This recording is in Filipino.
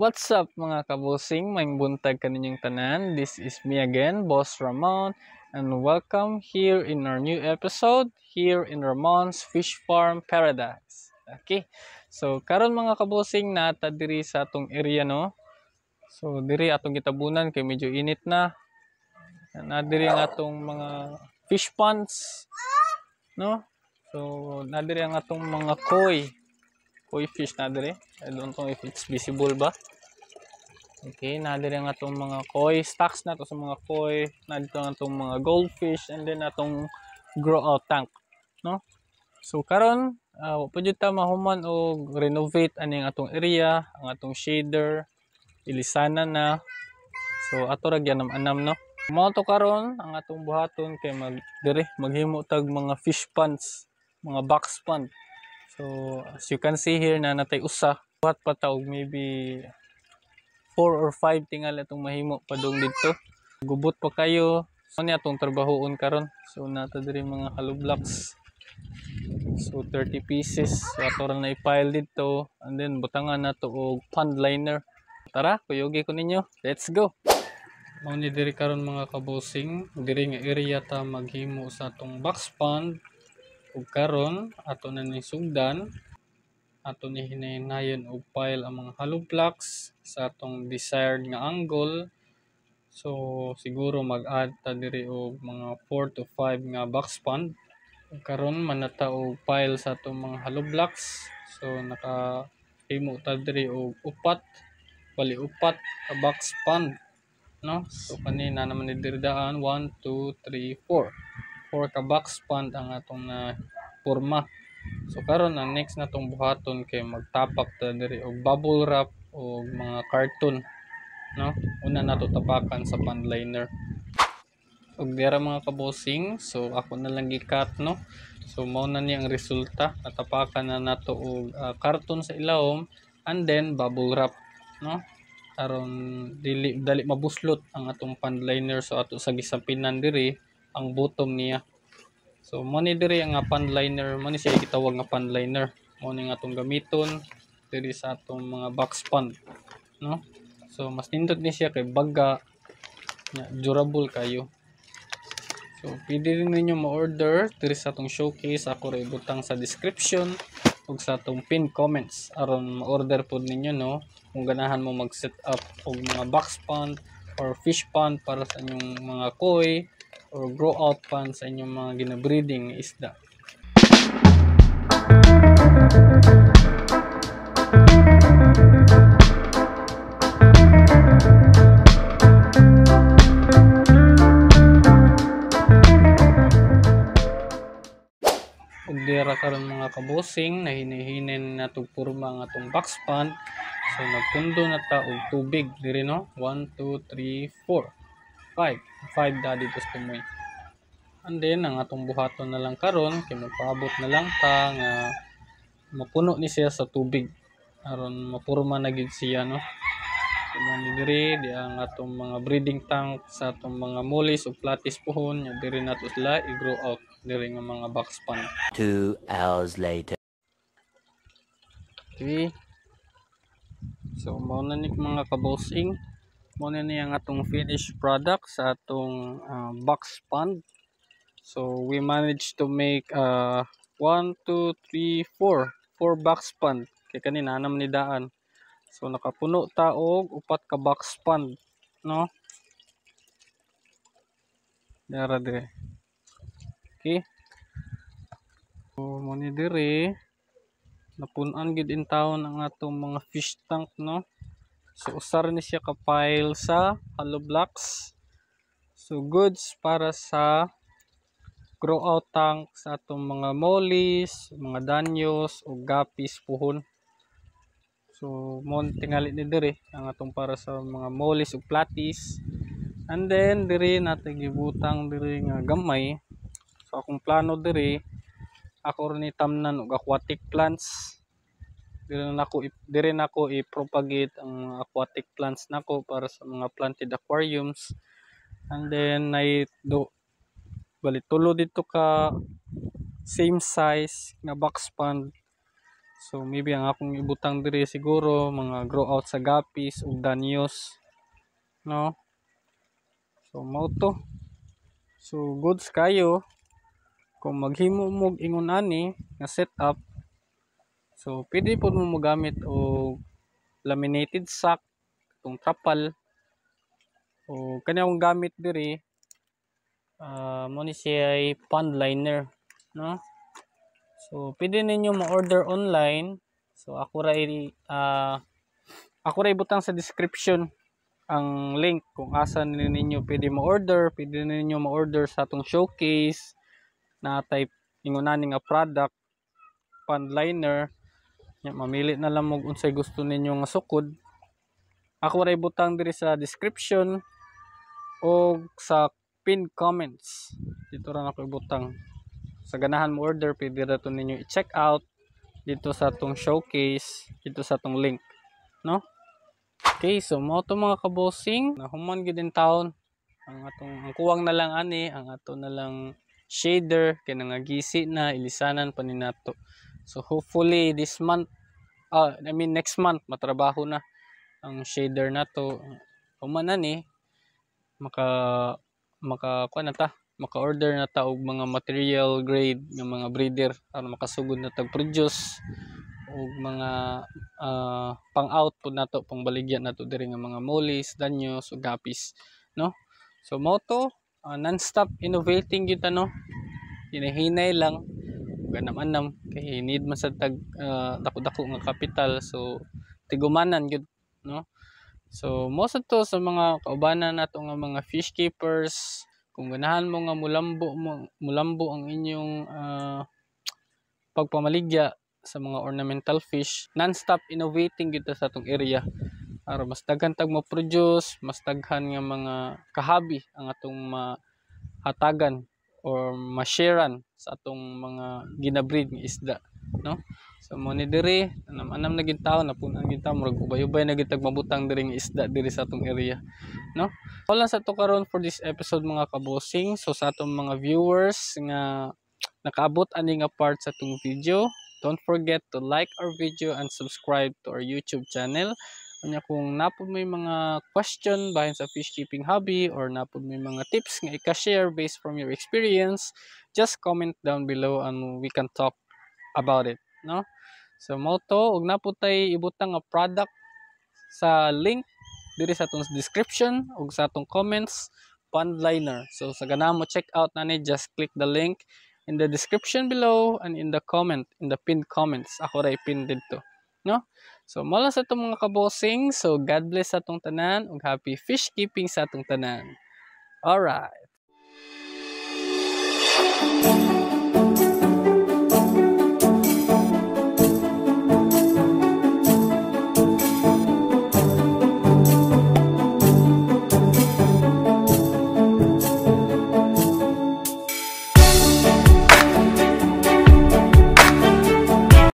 What's up mga kabosing, may buntag kaninyong tanan. This is me again, Boss Ramon, and welcome here in our new episode here in Ramon's Fish Farm Paradise. Okay, so karon mga kabosing nata diri sa atong area no. So diri atong gitabunan kay medyo init na. Diri ang atong mga fish ponds no. So diri ang atong mga koi fish na diri. I don't know if it's visible ba. Okay, nadiri ang atong mga koi stocks na to sa mga koi, nadito ang atong mga goldfish, and then atong grow out tank, no? So karon, pwede ta mahuman o renovate aning atong area, ang atong shader, ilisanan na. So ato ra gyan anam no. Mao to karon ang atong buhaton kay maghimo tag mga fish ponds, mga box pond. So as you can see here na natay usa, buhat pa ta og maybe 4 or 5 tingal atong mahimo padung dito. Gubot pa kayo. So ni atong trabahoon karon. So nato diri mga hollow blocks. So 30 pieces. So ato ra na i-pile dito, and then butangan nato og pond liner. Tara, kuyogi ko ninyo. Let's go. Mao ni diri karon mga kabosing, diri nga area ta maghimo sa atong box pond. Ug karon ato na ni sugdan, ato ni hinay-hinayon og pile ang mga hollow blocks sa atong desired nga angle. So siguro mag-add ta diri og mga 4 to 5 nga box pond. Karon manata og pile sa atong mga hollow blocks. So nakahimo ta diri og upat ka box pond, no? So kanina naman ni diri daan 1 2 3 4 ka box pond ang atong na porma. So karon ang next natong buhaton kay magtapak ta diri og bubble wrap o mga carton, no? Una nato tapakan sa pond liner. Og dira mga kabosing, so ako na lang gi-cut no. So mao na ni ang resulta. Natapakan na nato og carton sa ilawom and then bubble wrap, no? Aron dali mabuslot ang atong pond liner. So ato sa gisampinan diri ang bottom niya. So mo ni diri ang pond liner, mo ni siya gitawag nga pond liner. Mo ni nga atong gamiton diri sa atong mga box pond, no? So mas nindot ni siya kay baga, durable kayo. So pwede rin ninyo ma-order diri sa atong showcase. Ako ra ibutang sa description ug sa atong pin comments aron ma-order pod ninyo, no? Kung ganahan mo mag-set up og mga box pond or fish pond para sa inyong mga koi or grow out pond sa inyong mga ginabreeding isda. Ug dira karon mga kabosing, nahinay-hinay na natong porma ang atong box pond. So nagpundo na ta og tubig diri, no? 1 2 3 4 5 da dito sa tumoy. And then ang atong buhaton na lang karon kay magpaabot na lang ta nga mapuno ni siya sa tubig aron mapurma na gid siya, no? So diri di ang atong mga breeding tank sa atong mga mollies o platis pohon, nya diri nato sila i-grow out diri nga mga box pond. 2 hours later. Okay. So mao na ni mga kabosing, mao na ni ang atong finished product sa atong box pond. So we managed to make 1 2 3 4 box pond kay kanina naman ni daan. So nakapuno ta og upat ka box pond, no? Dara dire. Okay. So mo ni dire napun-an gid in town ang atong mga fish tank, no? So usar ni siya ka pile sa hollow blocks. So goods para sa grow out tank sa atong mga mollies, mga danyos o guppies puhon. So mo tingali ni diri ang atong para sa mga mollies ug platies. And then diri natin gibutang diri nga gamay. So akong plano diri ako rin itamnan og aquatic plants. Diri nako i-propagate ang aquatic plants nako para sa mga planted aquariums. And then bali tulo dito ka same size nga box pond. So maybe ang akong ibutang diri siguro mga grow out sa guppies ug danyos, no? So mao to. So goods kayo kung maghimo mo ingon ani nga setup. So pwede po mo magamit og laminated sack, itong trapal o kanyang gamit diri mo ni siya ay pond liner, no? So pwede ninyo ma-order online. So ako ra ibutang sa description ang link kung asa ninyo pwede ma-order. Pwede ninyo ma-order sa atong showcase na type ingon nga product, pond liner. Mamili na lang mo unsay gusto ninyo nga sukod. Ako ra ibutang diri sa description o sa pin comments. Dito ra ako ibutang. Sa ganahan mo order, pwede ra to ninyo i-check out dito sa atong showcase, dito sa atong link, no? Okay, so mo to mga kabosing, nahuman gyud in town. Ang kuwang na lang ani, ang ato na lang shader kay nangagisi na ilisanan pa ni nato. So hopefully this month, next month matrabaho na ang shader nato. Human na ni maka-order na ta og mga material grade ng mga breeder para makasugod na tag produce og mga pang-output nato, pang baligyan nato diri nga mga mollies, danyos ug guppies, no? So moto non-stop innovating gyud no. Hinahinay lang ganam-anam kay need man sa tag dako-dako nga kapital, so tigumanan gyud, no? So most to sa mga kaubanan nato nga mga fish keepers, kung ganahan mo nga mulambo ang inyong pagpamaligya sa mga ornamental fish, non-stop innovating gito sa atong area para mas daghan tag mo-produce, mas daghan nga mga kahabi ang atong mahatagan or ma-sharean sa atong mga ginabreed nga isda, no? So mo ni diri anam na gid tawo napunan gid ta murag ubay-ubay na gid tag mabutang diri nga isda diri sa atong area, no? Wala sa to karon for this episode mga kabosing. So sa atong mga viewers nga nakaabot ani nga part sa atong video, don't forget to like our video and subscribe to our YouTube channel. Unya kung napod may mga question bahin sa fish keeping hobby or napod may mga tips nga i-share based from your experience, just comment down below and we can talk about it, no? So mo to, ug napod tay ibutang nga product sa link diri sa atong description ug sa atong comments, pond liner. So sa ganahan mo check out nani, just click the link in the description below and in the pinned comments. Ako ra i-pin dito, no? So mo lang sa itong mga kabosing. So God bless sa atong tanan ug happy fish keeping sa atong tanan. Alright.